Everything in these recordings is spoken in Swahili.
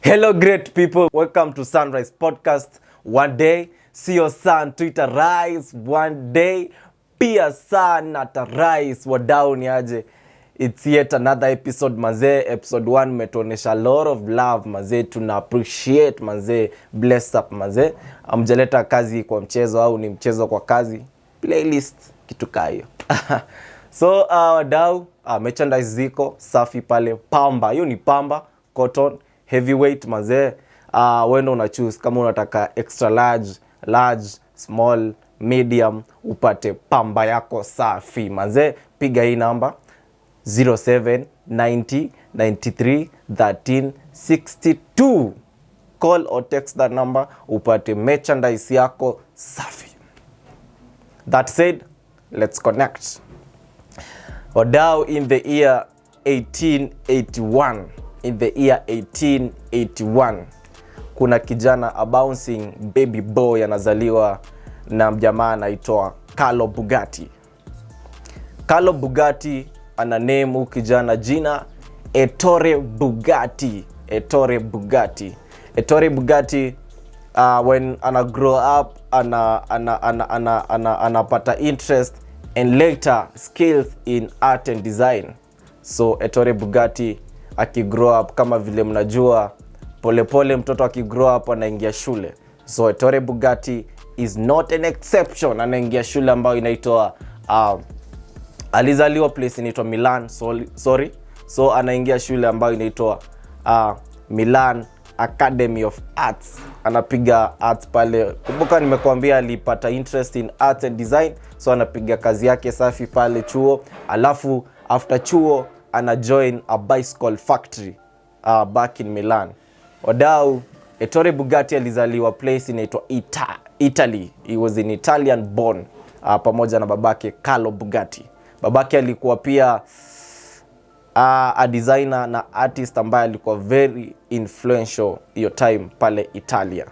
Hello great people, welcome to Sunrise Podcast. One day, see your sun Twitter rise. One day, pia sun atarise. Wadau ni aje. It's yet another episode mazee. Episode 1 metuonesha a lot of love mazee. Tuna appreciate mazee. Bless up mazee. Amjaleta kazi kwa mchezo au ni mchezo kwa kazi. Playlist kitu kayo. So wadau, merchandise ziko safi pale. Pamba, hiyo ni pamba, cotton, heavyweight mazee. Wendo una choose kama unataka extra large, small, medium, upate pamba yako safi mazee. Piga hii namba 0790 93 13 62. Call or text that number, upate merchandise yako safi. That said, let's connect. Wadau, in the year 1881, kuna kijana a bouncing baby boy anazaliwa na mjamaa anaitwa Carlo Bugatti. Carlo Bugatti ana name kijana jina Ettore Bugatti. Ettore Bugatti when ana grow up anapata interest and later skills in art and design. So Ettore Bugatti akigrow up, kama vile mnajua pole mtoto akigrow up anaingia shule. So Ettore Bugatti is not an exception, anaingia shule ambayo inaitwa alizaliwa place inaitwa Milan, so anaingia shule ambayo inaitwa Milan Academy of Arts. Anapiga arts pale. Kumbuka nimekuambia alipata interest in art and design, so anapiga kazi yake safi pale chuo. Alafu after chuo ana join a bicycle factory back in Milan. Wadau, Ettore Bugatti alizaliwa place inaitwa Italy. He was an Italian born, pamoja na babake Carlo Bugatti. Babake alikuwa pia a designer na artist ambaye alikuwa very influential hiyo time pale Italia.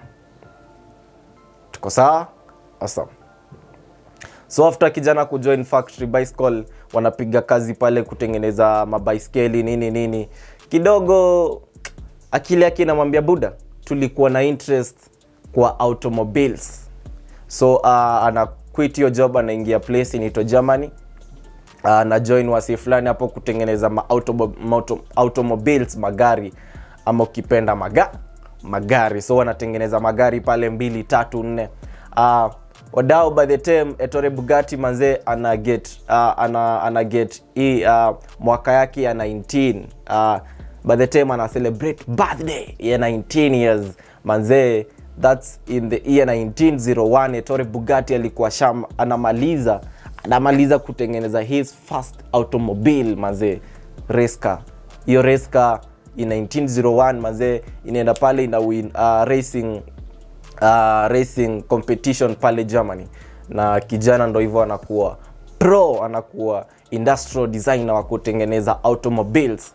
Tuko sawa? Awesome. So after kijana kujoin factory bicycle, wanapiga kazi pale kutengeneza mabaiskeli nini. Kidogo akili yake inamwambia buda, tulikuwa na interest kwa automobiles. So ana quit your job, anaingia place inaitwa Germany. Na join wasi fulani hapo kutengeneza automobiles, magari ama ukipenda magari. So wanatengeneza magari pale 2, 3, 4. Wadau, by the time Ettore Bugatti manze ana get mwaka yake ya 19, by the time ana celebrate birthday ya 19 years manze, that's in the year 1901. Ettore Bugatti alikuwa anamaliza kutengeneza his first automobile manze, race car. Hiyo race car in 1901 manze inaenda pale ina win racing competition pale Germany. Na kijana ndo hivyo anakuwa industrial designer wa kutengeneza automobiles.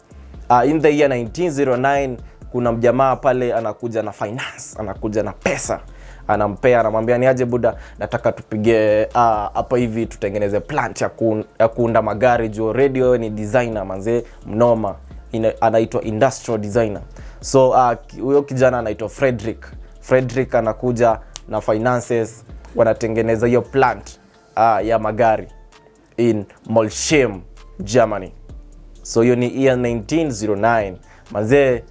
In the year 1909 kuna mjamaa pale anakuja na finance, anakuja na pesa, anamwambia ni aje buda, nataka tupige hapa hivi tutengeneze plant ya kuunda magari juu radio ni designer manze mnoma, anaitwa industrial designer. So huyo kijana anaitwa Frederick anakuja na finances, wanatengeneza hiyo plant ya magari in Molsheim, Germany. So hiyo ni year 1909 manze.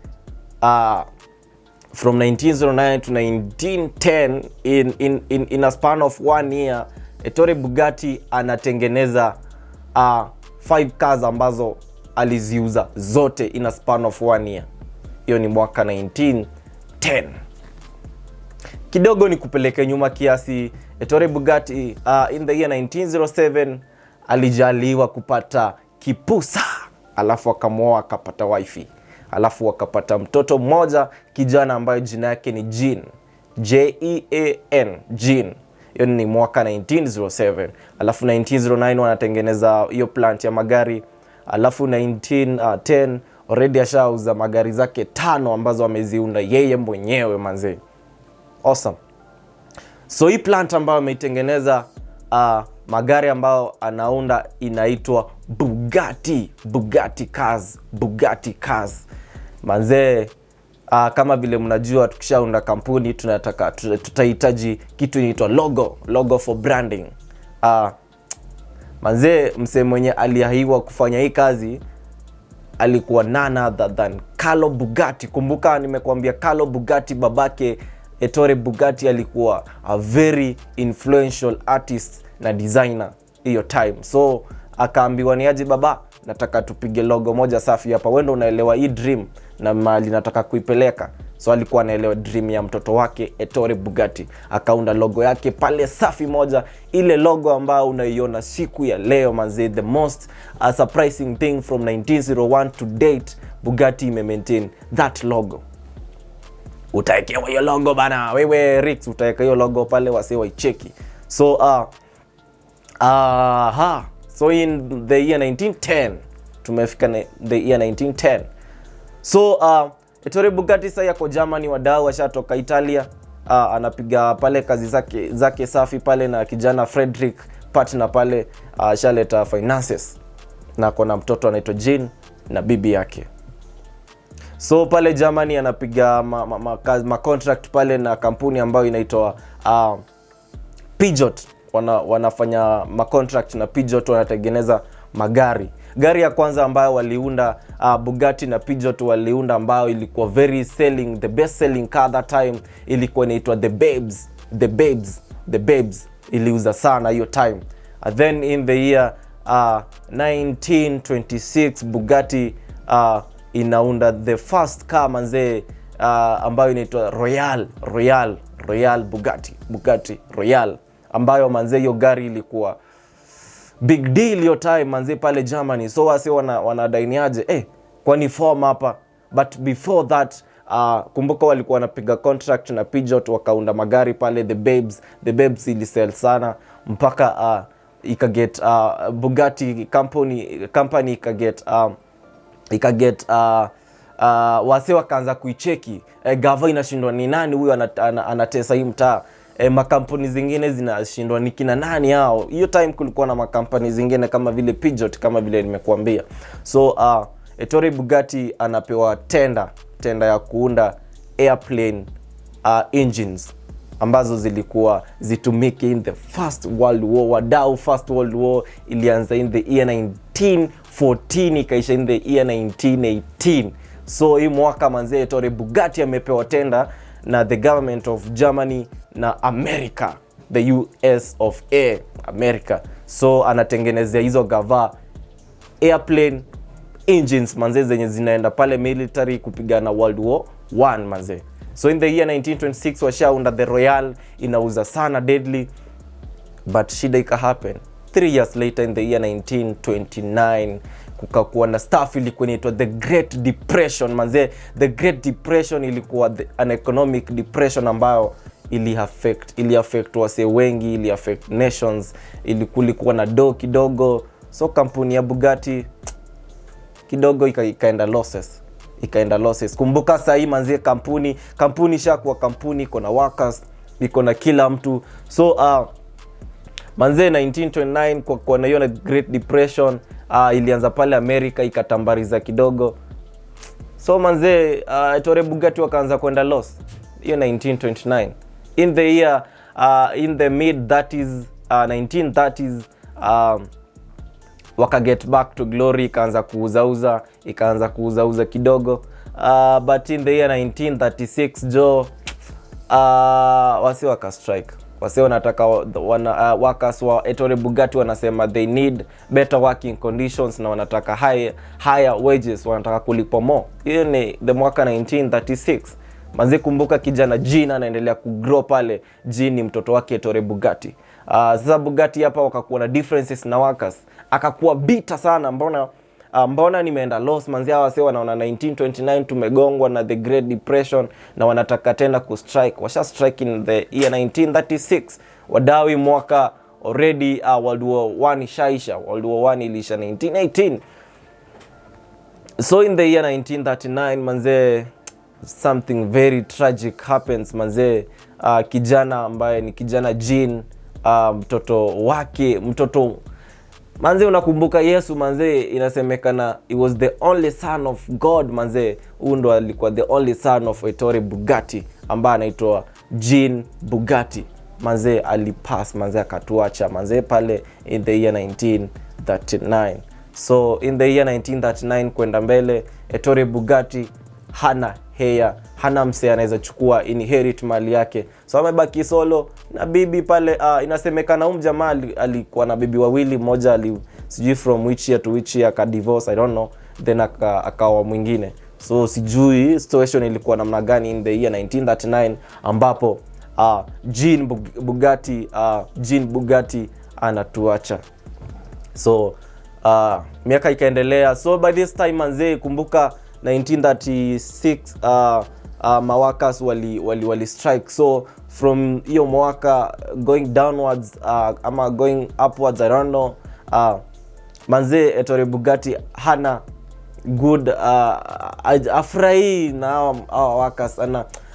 From 1909 to 1910, in a span of 1 year, Ettore Bugatti anatengeneza 5 cars ambazo aliziuza zote in a span of 1 year. Hiyo ni mwaka 1910. Kidogo ni kupeleke nyuma kiasi. Ettore Bugatti in the year 1907 alijaliwa kupata kipusa, alafu akamuoa akapata wifi. Alafu wakapata mtoto mmoja kijana ambaye jina yake ni Jean, Jean, Jean. Hiyo ni mwaka 1907. Alafu 1909 wanatengeneza hiyo plant ya magari. Alafu 1910 already ashauza magari zake 5 ambazo ameziunda yeye mwenyewe manze. Awesome. So hii plant ambayo ameitengeneza magari ambayo anaunda inaitwa Bugatti cars. Manze Kama vile mnajua tukishaunda kampuni tutahitaji kitu inaitwa logo for branding. Manze msee mwenye aliahiwa kufanya hii kazi alikuwa none other than Carlo Bugatti. Kumbuka nimekuambia Carlo Bugatti babake Ettore Bugatti alikuwa a very influential artist na designer hiyo time. So akaambiwa ni aje baba, nataka tupige logo moja safi hapa. Wewe ndio unaelewa hii dream na mali nataka kuipeleka. So alikuwa anaelewa dream ya mtoto wake Ettore Bugatti. Akaunda logo yake pale safi moja, ile logo ambayo unaiona siku ya leo manze. The most surprising thing from 1901 to date, Bugatti maintain that logo. Utaekewa hiyo logo bana, wewe Rix utaeka hiyo logo pale wase waicheki. So so in the year 1910 tumefika the year 1910. So Ettore Bugatti sasa yako Germany, wadau washatoka Italia. Anapiga pale kazi zake safi pale na kijana Frederick partner pale, shaleta finances na kuna mtoto anaitwa Jean na bibi yake. So pale Germany anapiga ma contract pale na kampuni ambayo inaitwa Peugeot. Wanafanya ma contract na Peugeot, wanatengeneza magari. Gari ya kwanza ambayo waliunda Bugatti na Peugeot waliunda ambayo ilikuwa the best selling car that time, ilikuwa inaitwa the Babes. Iliuza sana hiyo time. Then in the year 1926 Bugatti inaunda the first car manze, ambayo inaitwa Royal Bugatti Royal, ambayo manze hiyo gari ilikuwa big deal hiyo time manze pale Germany. So wase wanadainiaje kwani form hapa. But before that kumbuka walikuwa wanapiga contract na Peugeot, wakaunda magari pale the Babes ilisell sana mpaka ikaget Bugatti company ikaget wase wakaanza kuicheki gava inashindwa ni nani huyu anatesa hii mtaa. Makampuni zingine zinashindwa ni kina nani hao. Hiyo time kulikuwa na makampuni zingine kama vile Peugeot, kama vile nimekuambia. So Ettore Bugatti anapewa tenda ya kuunda airplane engines ambazo zilikuwa zitumike in the First World War. Wadau, First World War ilianza in the year 1914 ikaisha in the year 1918. So hii mwaka manze Ettore Bugatti amepewa tenda na the government of Germany na America, the US of A, America. So anatengenezea hizo gava airplane engines manze zenye zinaenda pale military kupigana World War 1 manze. So in the year 1926 washaunda the Royal, inauza sana deadly, but shida ika happen 3 years later in the year 1929 kukakuwa na stuff ilikuwa inaitwa the Great Depression manze. The Great Depression ilikuwa an economic depression ambayo ili affect wase wengi, ili affect nations, ilikuwa na kidogo. So kampuni ya Bugatti kidogo ikaenda losses. Kumbuka sasa hii manze kampuni shakuwa kampuni, iko na workers, iko na kila mtu. So manze 1929 kwa na hiyo Great Depression ilianza pale America, ikatambariza kidogo. So manze Ettore Bugatti wakaanza kwenda loss hiyo 1929. In the year in the mid 30s 1930s waka get back to glory, ikaanza kuuza kidogo. But in the year 1936 wasi waka strike. Wase wanataka workers wa Ettore Bugatti wanasema they need better working conditions na wanataka higher wages, wanataka kulipwa more. Hiyo ni the mwaka 1936. Manze kumbuka kijana Jean anaendelea kugrow pale. Jean ni mtoto wake Ettore Bugatti. Sasa Bugatti hapa wakakuwa na differences na workers. Akakuwa bitter sana, mbona nimeenda loss manzi. Hawa wase wanaona 1929 tumegongwa na the Great Depression na wanataka tena kustrike. Washa strike in the year 1936. Wadawi mwaka already World War 1 ishaisha. World War 1 ilisha 1918. So in the year 1939 manze something very tragic happens manze. Kijana ambaye ni kijana Jean, mtoto Manze unakumbuka Yesu manze, inasemekana he was the only son of God manze. Huyu ndo alikuwa the only son of Ettore Bugatti ambaye anaitwa Jean Bugatti. Manze alipass manze, akatuacha manze pale in the year 1939. So in the year 1939 kwenda mbele, Ettore Bugatti hana heir, hana mse anaweza chukua inherit mali yake. So amebaki solo na bibi pale. Inasemekana jamaa alikuwa na bibi wawili, mmoja sijui from which year to which year ka divorce, I don't know, then akawa mwingine. So sijui situation ilikuwa namna gani in the year 1939 ambapo Jean Bugatti anatuacha. So miaka ikaendelea. So by this time manze, kumbuka 1936 mawakas wali strike. So from hiyo mwaka going downwards ama going upwards, I don't know, manze Ettore Bugatti hana good afrahi na wakas.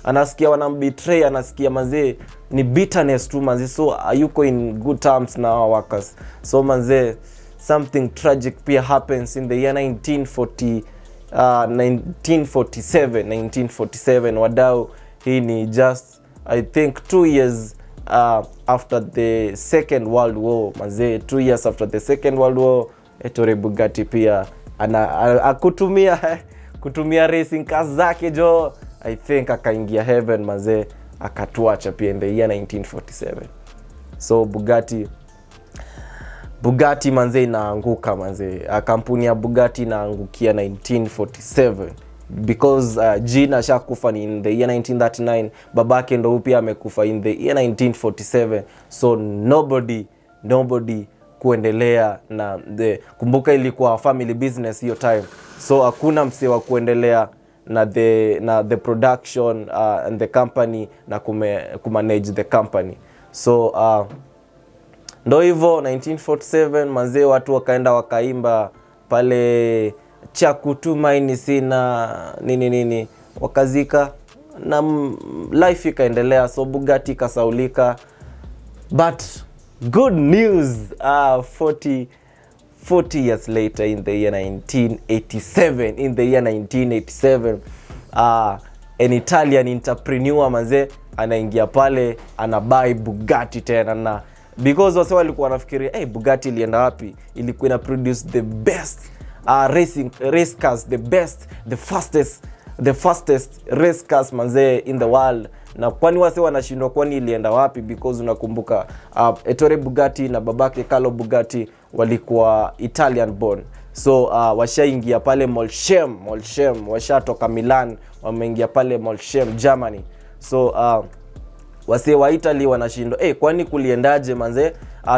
Anasikia wanambetray, anasikia manze ni bitterness tu manze. So ayuko in good terms na wakas. So manze something tragic pia happens in the year 1947. Wadau, hii ni just I think 2 years after the Second World War manze. 2 years after the Second World War, Ettore Bugatti pia kutumia racing cars zake jo, I think akaingia heaven manze, akatuacha pia in the year 1947. So Bugatti manze inaanguka manze. Kampuni ya Bugatti inaangukia 1947 because Jean ashakufa in the year 1939, babake ndo pia amekufa in the year 1947. So nobody kuendelea na kumbuka ilikuwa family business hiyo time. So hakuna mse wa kuendelea na the production and the company na kumanage the company. So ndo hivyo 1947 manze, watu wakaenda wakaimba pale Chakutumaini sina nini wakazika na life ikaendelea. So Bugatti kasaulika, but good news, 40 years later in the year 1987, an Italian entrepreneur manze anaingia pale, anabuy Bugatti tena. Na because wase walikuwa wanafikiria Bugatti ilienda wapi, ilikuwa ina produce the best race cars, the fastest race cars manze in the world. Na kwani wase wanashindwa kwani ilienda wapi? Because unakumbuka Ettore Bugatti na babake Carlo Bugatti walikuwa Italian born. So washaingia pale Molsheim, washatoka Milan wameingia pale Molsheim Germany. So wase wa Italy wanashindwa kwani kuliendaje manze,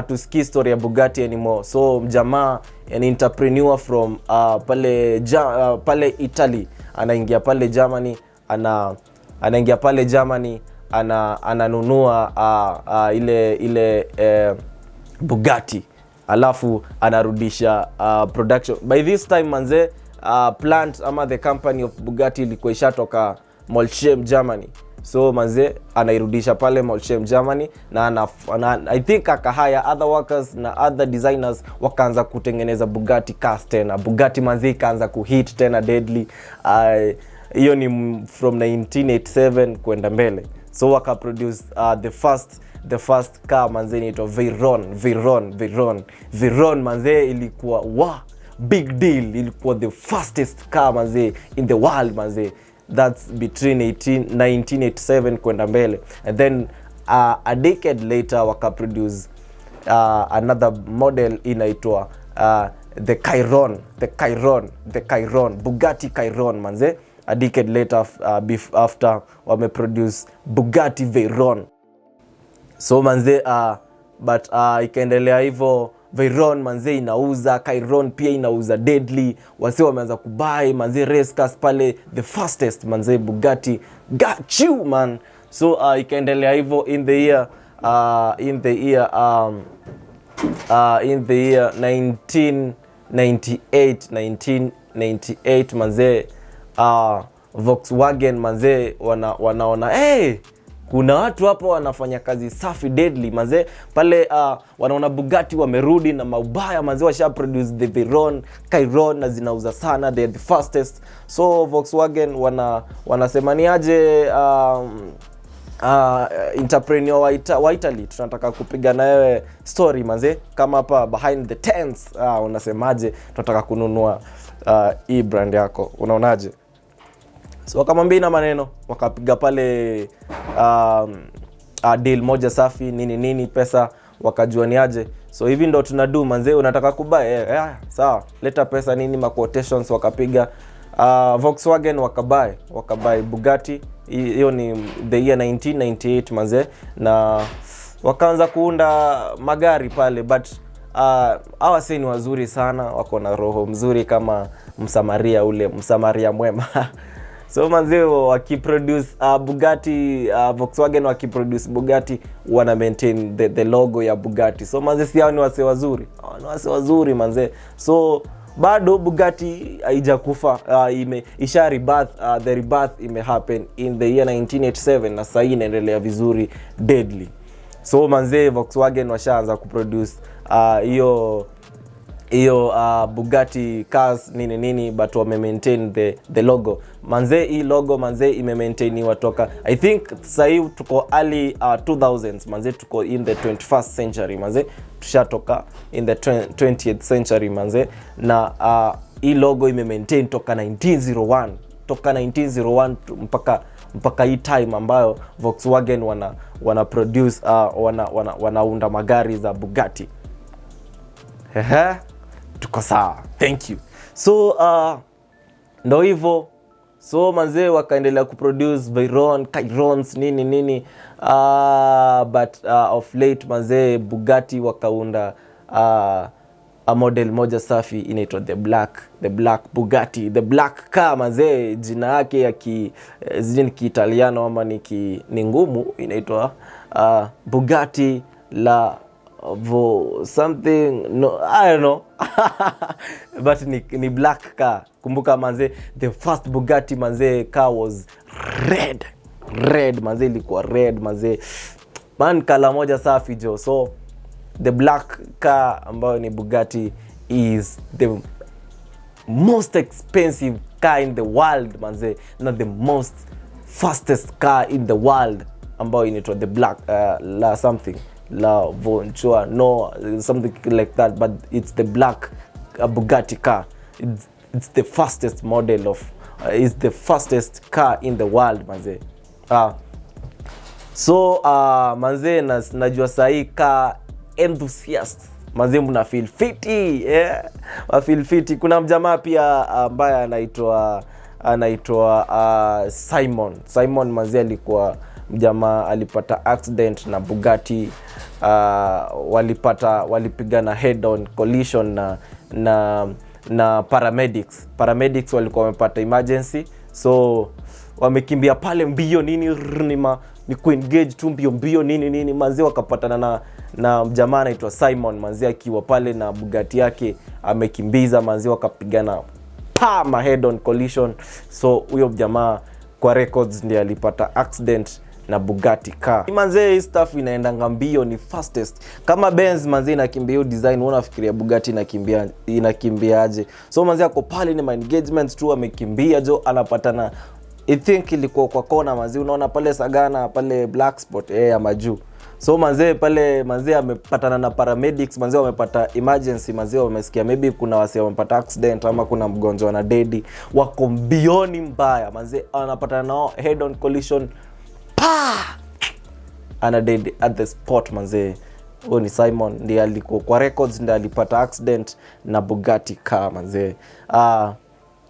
tusikii story ya Bugatti anymore. So mjamaa an entrepreneur from pale Italy anaingia pale Germany, ananunua ile Bugatti, alafu anarudisha production. By this time manze, plant ama the company of Bugatti ilikuwa ishatoka Molsheim Germany. So manze anairudisha pale Molsheim Germany na I think akahaya other workers na other designers, wakaanza kutengeneza Bugatti cars tena. Bugatti manze ikaanza kuhit tena deadly. Hiyo ni from 1987 kwenda mbele. So waka produce the first car manze inaitwa Veyron manze. Ilikuwa big deal, ilikuwa the fastest car manze in the world manze. That's between 1987 kwenda mbele. And then a decade later waka produce another model inaitwa the Chiron, Bugatti Chiron manze. A decade later after wame produce Bugatti Veyron. So manze but ikaendelea hivyo. Veyron manze inauza, Chiron pia inauza deadly. Wase wameanza kubuy manze race cars pale, the fastest manze Bugatti got you man. So ikaendelea hivyo in the year 1998 manze. Volkswagen manze wanaona kuna watu hapo wanafanya kazi safi deadly manze pale. Wanaona Bugatti wamerudi na maubaya manze, washa produce the Veyron, Chiron na zinauza sana, they are the fastest. So Volkswagen wanasema ni aje entrepreneur wa Italy, tunataka kupiga na wewe story manze, kama hapa behind the tents. Unasemaje, tunataka kununua hii brand yako, unaonaje? So wakamwambia na maneno, wakapiga pale deal moja safi nini pesa, wakajua ni aje. So hivi ndo tunadu manze, unataka kubuy sawa, leta pesa nini, ma quotations wakapiga. Volkswagen wakabuy Bugatti. Hiyo ni the year 1998 manze, na wakaanza kuunda magari pale. But hawa si ni wazuri sana, wako na roho mzuri kama msamaria mwema. So manze wakiproduce Bugatti, Volkswagen wakiproduce Bugatti, wana maintain the logo ya Bugatti. So manze si hao ni wase wazuri manze. So bado Bugatti haijakufa, isha rebirth, the rebirth happen in the year 1987 na sasa inaendelea vizuri deadly. So manze Volkswagen washaanza kuproduce hiyo Bugatti cars nini, but wame maintain the logo manze. Hii logo manze imemaintainiwa toka I think sasa hivi tuko early 2000s manze, tuko in the 21st century manze, tushatoka in the 20th century manze. Na hii logo imemaintain toka 1901 mpaka hii time ambayo Volkswagen wana produce wanaunda magari za Bugatti. Tuko sawa, thank you. So ndo hivyo. So manze wakaendelea kuproduce Veyron, Chirons nini but of late manze Bugatti wakaunda a model moja safi inaitwa the black Bugatti, the black car manze. Jina yake ya Kiitaliano ama ni ngumu, inaitwa Bugatti la something, no I don't know. But ni black car. Kumbuka manze, the first Bugatti manze car was red manze, ilikuwa red manze, man kala moja safi jo. So the black car ambayo ni Bugatti is the most expensive car in the world manze, not the most fastest car in the world, ambayo inaitwa the black la something la Vonchua, no something like that, but it's the black Bugatti car. It's the fastest model of is the fastest car in the world manze. So manze najua sahi car enthusiast manze, mna feel fiti wa feel fiti. Kuna mjamaa pia ambaye anaitwa Simon manze, alikuwa mjamaa alipata accident na Bugatti. Walipigana head on collision na paramedics walikuwa wamepata emergency. So wamekimbia pale mbio nini ni kuengage tu mbio nini manzi, wakapatana na mjamaa anaitwa Simon manzi, akiwa pale na Bugatti yake amekimbiza manzi, wakapigana head on collision. So huyo mjamaa kwa records ndiye alipata accident na Bugatti car. Manze hii stuff inaendanga mbio, ni fastest. Kama Benz manze inakimbia design, unafikiria Bugatti inakimbia aje? So manze ako pale ni engagements tu, amekimbia jo, anapatana I think ilikuwa kwa kona manze, unaona pale Sagana pale black spot ya maju. So manze pale manze amepatana na paramedics manze, wamepata emergency manze, wamesikia maybe kuna wase wamepata accident ama kuna mgonjwa na dedi, wako mbioni mbaya manze, anapatana nao head on collision, ana dead at the spot manze. Huyo ni Simon, ndiye alikuwa kwa records, ndiye alipata accident na Bugatti car manze.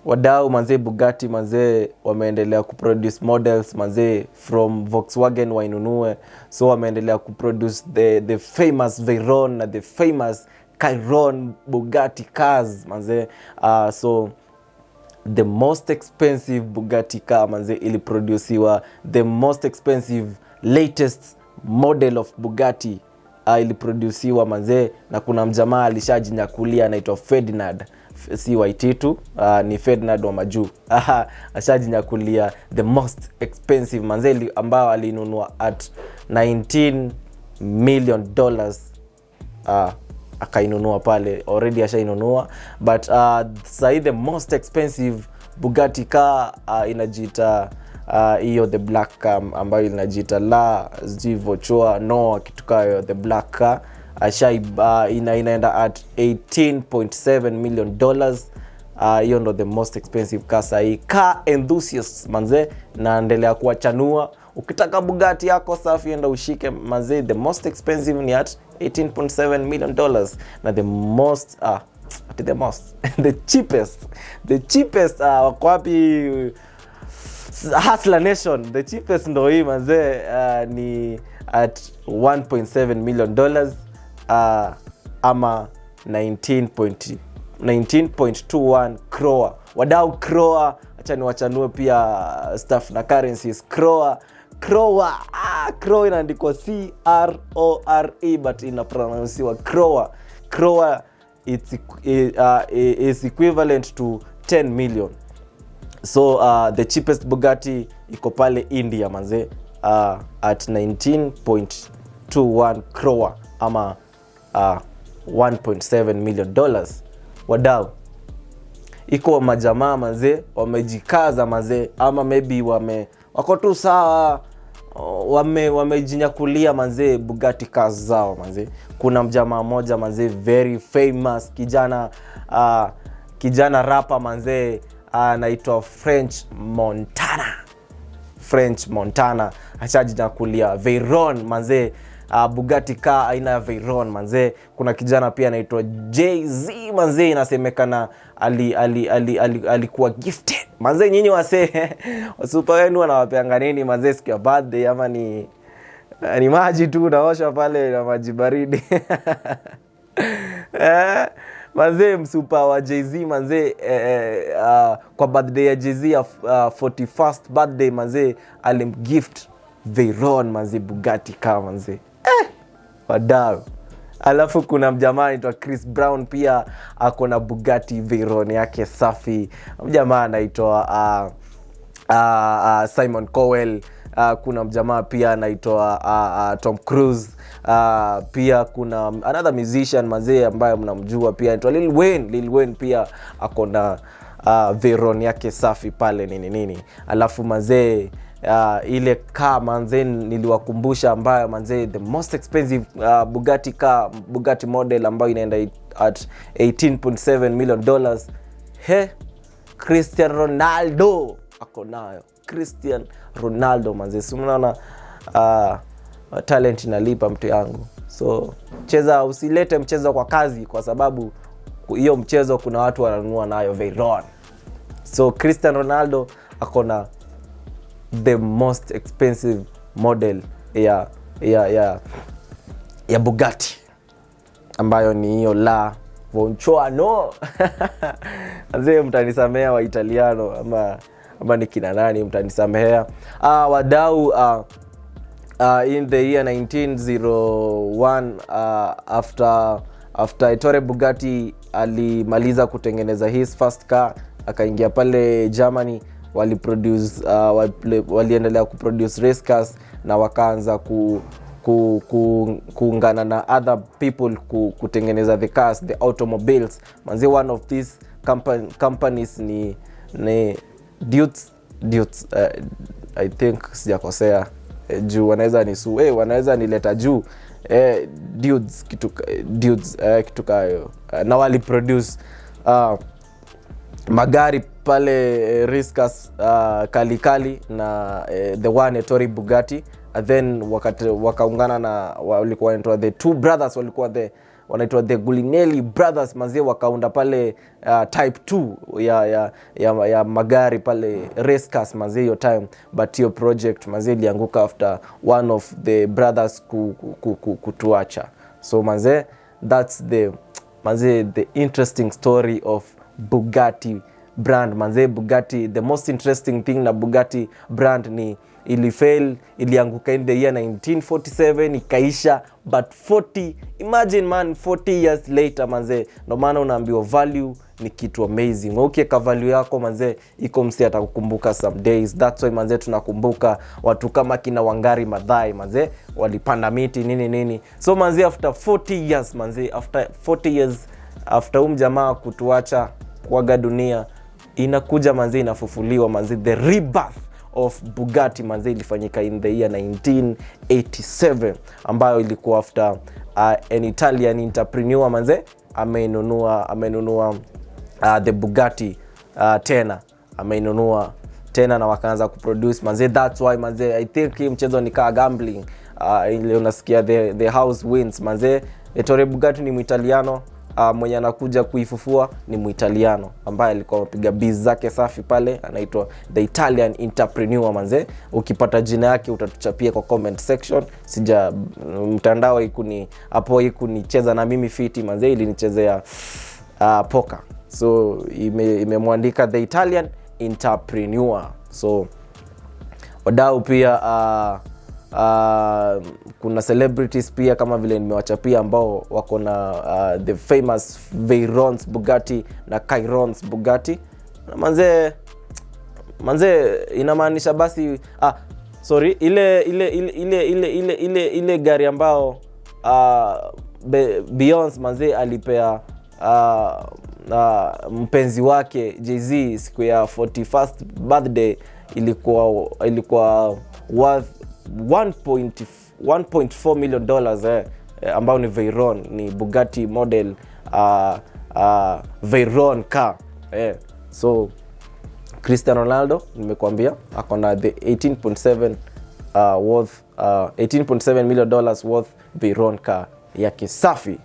Wadau manze Bugatti manze wameendelea kuproduce models manze from Volkswagen wainunue. So wameendelea kuproduce the famous Veyron na the famous Chiron Bugatti cars manze. So the most expensive Bugatti car manze iliproduciwa, the most expensive latest model of Bugatti iliproduciwa manze, na kuna mjamaa alishajinyakulia anaitwa si Waititu, ni Ferdinand wa Majuu. Ashajinyakulia the most expensive manzeli ambao alinunua at 19 million dollars. Akainunua pale already, ashainunua. But sahi the most expensive Bugatti car inajiita hiyo the black car ambayo inajiita la Jivochoa no kitukayo the black car. Inaenda at 18.7 million dollars. Hiyo ndo the most expensive car sahi. Car enthusiasts manze, naendelea kuwachanua. Ukitaka Bugatti yako safi enda ushike manze. The most expensive ni at 18.7 million dollars. Na the most the cheapest wako wapi? Hustler Nation, the cheapest ndo hii manze, ni at 1.7 million dollars, ama 19.21 crore. Wadau crore, acha ni wachanue pia stuff na currencies. Crore inaandikwa CRORE but inapronouncewa crore. Crore is equivalent to 10 million. So the cheapest Bugatti iko pale India manze, at 19.21 crore ama 1.7 million dollars. Wadau, iko majamaa manze wamejikaza manze, ama maybe wako tu sawa, wamejinyakulia manze Bugatti cars zao manze. Kuna mjamaa mmoja manze very famous, kijana rapper manze, anaitwa French Montana. Ashajinyakulia Veyron manze, Bugatti car aina ya Veyron manze. Kuna kijana pia anaitwa Jay-Z manze, inasemekana alikuwa gifted manze. Nyinyi wase wasupa wenu wanawapeanga nini manze siku ya birthday, ama ni maji tu unaosha pale na maji baridi? Manze msupa wa Jay-Z manze, kwa birthday ya Jay-Z 41st birthday manze, alimgift Veyron manze Bugatti car manze. Wadau. Alafu kuna mjamaa anaitwa Chris Brown pia akona Bugatti Veyron yake safi. Mjamaa anaitwa Simon Cowell. Kuna mjamaa pia anaitwa Tom Cruise. Pia kuna another musician manze ambaye mnamjua pia anaitwa Lil Wayne pia akona Veyron yake safi pale nini. Alafu manze ile car manze niliwakumbusha ambayo manze the most expensive Bugatti car, Bugatti model ambayo inaenda at 18.7 million dollars. Cristiano Ronaldo ako nayo. Cristiano Ronaldo manze, si unaona talent inalipa mtu yangu. So usilete mchezo kwa kazi, kwa sababu hiyo mchezo kuna watu wananunua nayo Veyron. So Cristiano Ronaldo akona the most expensive model ya Bugatti ambayo ni hiyo la WW1. Azee mtanisamea wa Italiano ama ni kina nani, mtanisamea. Wadau, in the year 1901, after Ettore Bugatti alimaliza kutengeneza his first car, akaingia pale Germany, waliendelea kuproduce race cars na wakaanza kuungana na other people kutengeneza the cars, the automobiles manzi. One of these companies ni Dudes, I think sijakosea, juu wanaweza wanaweza nileta juu Dudes kitu kayo, na wali produce magari pale Riskas kali na the one Ettore Bugatti. And then wakaungana na walikuwa wanaitwa the two brothers, wanaitwa the Guglielmi brothers manzi, wakaunda pale type 2 ya magari pale race cars manzi hiyo time. But hiyo project manzi ilianguka after one of the brothers kutuacha. So manzi, that's the interesting story of Bugatti brand manze. Bugatti, the most interesting thing na Bugatti brand ni ilifail, ilianguka in the year 1947 ikaisha, but imagine man, 40 years later manze, no maana unaambiwa value ni kitu amazing. Ukiweka value yako manze, iko msi atakukumbuka some days. That's why manze tunakumbuka watu kama kina Wangari Maathai manze, walipanda miti nini. So manze, after 40 years manze, after 40 years after jamaa kutuacha kuaga dunia, inakuja manze, inafufuliwa manze, the rebirth of Bugatti manze ilifanyika in the year 1987, ambayo ilikuwa after an Italian entrepreneur manze amenunua the Bugatti tena, amenunua tena na wakaanza kuproduce manze. That's why manze, I think mchezo ni kaa gambling, ile unasikia the house wins manze. Ettore Bugatti ni Muitaliano, mwenye anakuja kuifufua ni Muitaliano ambaye alikuwa amepiga biz zake safi pale, anaitwa the Italian entrepreneur manze. Ukipata jina yake utatuchapia kwa comment section. Sija mtandao hapo ikunicheza na mimi fiti manze, ilinichezea poker. So imemwandika the Italian entrepreneur. So wadau pia kuna celebrities pia kama vile nimewachapia ambao wako na the famous Veyrons Bugatti na Cairons Bugatti. Manze inamaanisha basi sorry, ile gari ambao Beyonce manze alipea mpenzi wake Jay-Z siku ya 41st birthday, ilikuwa worth 1.4 million dollars ambao ni Veyron, ni Bugatti model Veyron car. So Cristiano Ronaldo nimekuambia ako na the 18.7 million dollars worth Veyron car yake safi.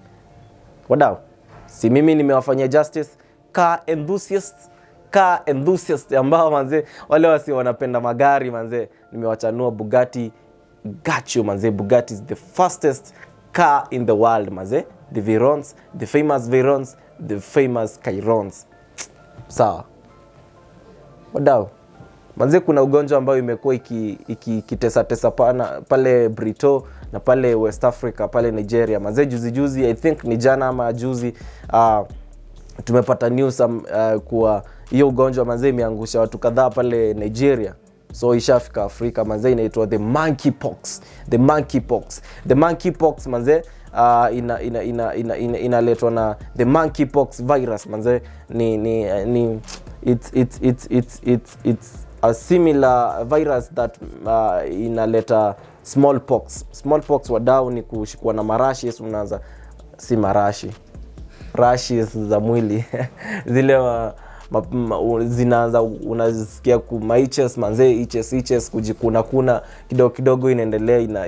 Wadau, si mimi nimewafanyia justice car enthusiast ambao manze, wale wasi wanapenda magari manze, nimewachanua Bugatti Gacho manze. Bugatti is the fastest car in the world manze. The Veyrons, the famous Veyrons, the famous Cairons. Sawa wadau manze, kuna ugonjwa ambao imekuwa ikitesa pale Brito na pale West Africa, pale Nigeria manze. Juzi I think ni jana ama juzi, tumepata news kuwa hiyo ugonjwa manze imeangusha watu kadhaa pale Nigeria. So ishafika Afrika manze, inaitwa the monkeypox. The monkeypox manze inaletwa na the monkeypox virus manze. It's a similar virus that inaleta smallpox. Wadau ni kushikwa na marashi, unaanza si marashi za mwili zile zinaanza, unasikia kumaiches manze, itches kujikuna kidogo inaendelea,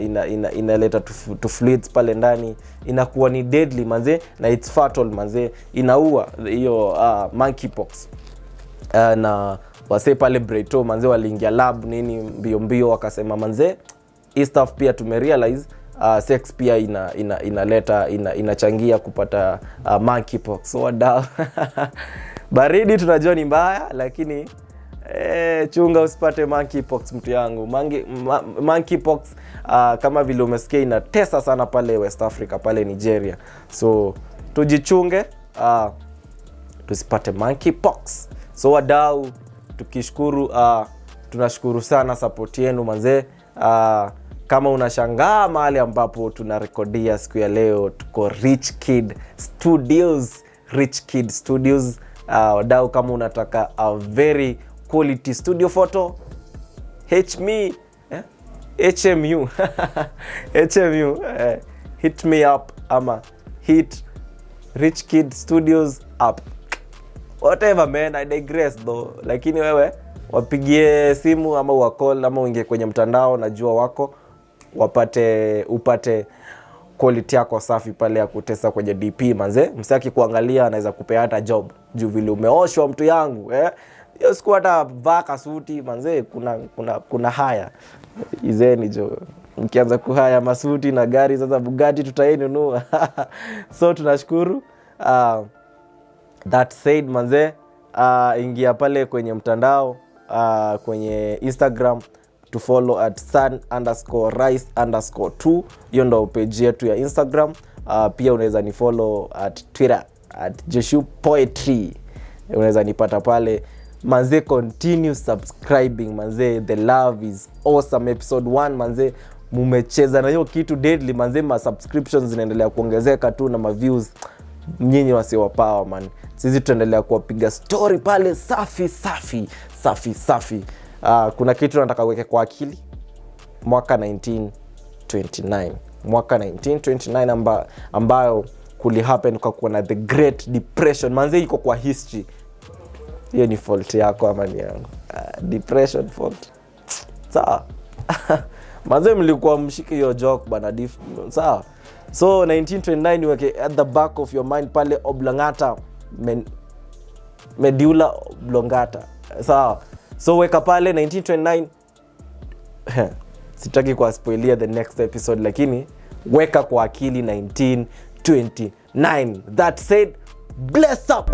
inaleta to fluids pale ndani, inakuwa ni deadly manze, na it's fatal manze, inaua hiyo monkeypox. Na wase pale Breto manze waliingia lab nini mbio wakasema manze, hii stuff pia tumerealize sex pia inachangia kupata monkeypox. So wadau baridi tunajua ni mbaya, lakini chunga usipate monkeypox mtu yangu. Monkeypox kama vile umesikia inatesa sana pale West Africa, pale Nigeria. So tujichunge tusipate monkeypox. So wadau, tukishukuru tunashukuru sana support yenu manze. Kama unashangaa mahali ambapo tunarekodia siku ya leo, tuko Rich Kid Studios. Wadau, kama unataka a very quality studio photo, HMU hit me up ama hit Rich Kid Studios up, whatever man, I digress though. Lakini wewe wapigie simu ama uwacall ama uingie kwenye mtandao, najua wako upate quality yako safi pale ya kutesa kwenye DP manze. Msaki kuangalia anaweza kupea hata job juu vile umeoshwa mtu yangu hiyo siku hata vaka suti manze. Kuna haya izeni jo, mkianza kuhaya masuti na gari sasa Bugatti tutainunua. So tunashukuru. That said manze, ingia pale kwenye mtandao, kwenye Instagram to follow at sun_rice_2. Hiyo ndo page yetu ya Instagram. Pia unaweza ni follow at Twitter at Jeshu Poetry. Unaweza nipata pale. Manze, continue subscribing manze, the love is awesome. Episode 1 manze, mumecheza na hiyo kitu deadly manze. Ma subscriptions zinaendelea kuongezeka tu na ma views. Nyinyi wasiwa power man. Sisi tutaendelea kuwapiga story pale safi. Kuna kitu nataka kuweke kwa akili. Mwaka 1929 ambayo kuli happen kwa kuwa na the Great Depression manze, iko kwa history. Hiyo ni fault yako ama ni yangu? Depression fault. Sawa. Manze, mlikuwa mshiki hiyo joke bana sawa. So 1929 weke at the back of your mind pale oblongata, medulla oblongata. Sawa. So weka pale 1929. Sitaki kwa spoilia the next episode, lakini weka kwa akili 1929. That said, bless up.